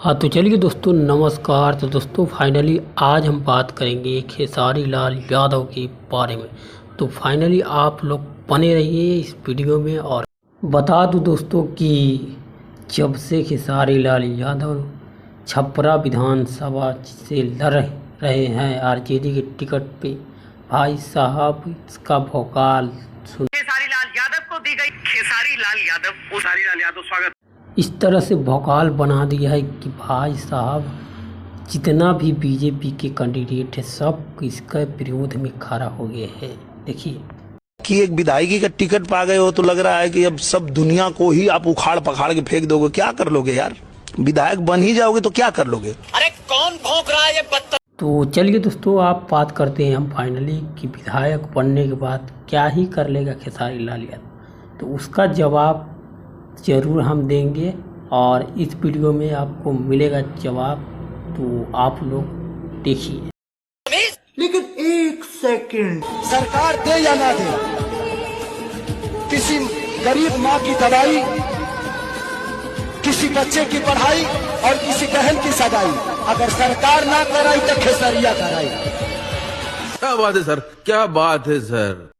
हाँ तो चलिए दोस्तों नमस्कार। तो दोस्तों फाइनली आज हम बात करेंगे खेसारी लाल यादव के बारे में। तो फाइनली आप लोग बने रहिए इस वीडियो में। और बता दूं दोस्तों कि जब से खेसारी लाल यादव छपरा विधानसभा से लड़ रहे हैं आरजेडी के टिकट पे, भाई साहब इसका भौकाल सुन। खेसारी लाल यादव को दी गई खेसारी लाल यादव स्वागत इस तरह से भौकाल बना दिया है कि भाई साहब जितना भी बीजेपी के कैंडिडेट है सब इसके विरोध में खड़ा हो गए हैं। देखिए कि एक विधायकी का टिकट पा गए हो तो लग रहा है कि अब सब दुनिया को ही आप उखाड़ पखाड़ के फेंक दोगे। क्या कर लोगे यार, विधायक बन ही जाओगे तो क्या कर लोगे। अरे कौन भौंक रहा है ये बत्तर। तो चलिए दोस्तों आप बात करते हैं हम फाइनली कि विधायक बनने के बाद क्या ही कर लेगा खेसारी लाल यादव। तो उसका जवाब ज़रूर हम देंगे और इस वीडियो में आपको मिलेगा जवाब। तो आप लोग देखिए। लेकिन एक सेकंड, सरकार दे या ना दे, किसी गरीब माँ की दवाई, किसी बच्चे की पढ़ाई और किसी बहन की सगाई अगर सरकार ना कराई तो खेसरिया कराई। क्या बात है सर, क्या बात है सर।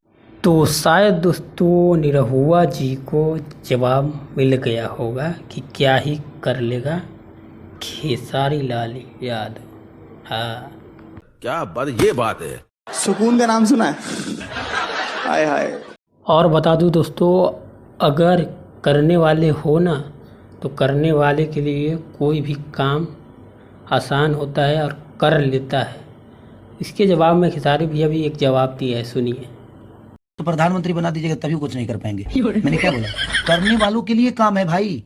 तो शायद दोस्तों निरहुआ जी को जवाब मिल गया होगा कि क्या ही कर लेगा खेसारी लाल यादव। हाँ क्या बात, ये बात है। सुकून का नाम सुना है? हाय हाय। और बता दूं दोस्तों, अगर करने वाले हो ना तो करने वाले के लिए कोई भी काम आसान होता है और कर लेता है। इसके जवाब में खेसारी भैया भी एक जवाब दिया है, सुनिए। तो प्रधानमंत्री बना दीजिएगा तभी कुछ नहीं कर पाएंगे। मैंने क्या बोला? करने वालों के लिए काम है भाई,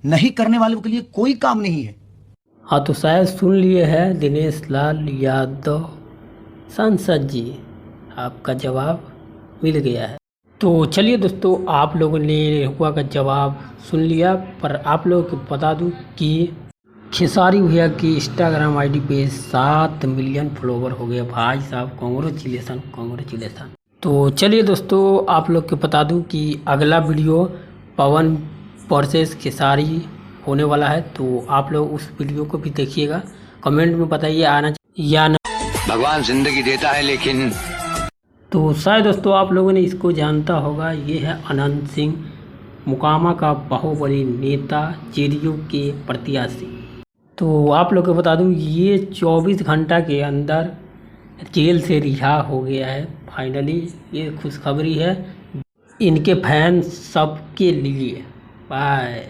नहीं करने वालों के लिए कोई काम नहीं है। हाँ तो शायद सुन लिए हैं दिनेश लाल यादव सांसद जी, आपका जवाब मिल गया है। तो चलिए दोस्तों आप लोगों ने निरहुआ का जवाब सुन लिया, पर आप लोगों को बता दूं कि खेसारी भैया की इंस्टाग्राम आईडी पे 7 मिलियन फॉलोवर हो गए। भाई साहब कॉन्ग्रेचुलेसन कॉन्ग्रेचुलेसन। तो चलिए दोस्तों आप लोग को बता दूं कि अगला वीडियो पवन वर्सेस खेसारी होने वाला है। तो आप लोग उस वीडियो को भी देखिएगा। कमेंट में बताइए आना या ना। भगवान जिंदगी देता है लेकिन। तो शायद दोस्तों आप लोगों ने इसको जानता होगा, ये है अनंत सिंह, मुकामा का बाहुबली नेता, जेडीयू के प्रत्याशी। तो आप लोग को बता दूं ये 24 घंटा के अंदर जेल से रिहा हो गया है। फाइनली ये खुशखबरी है इनके फैन सबके लिए। बाय।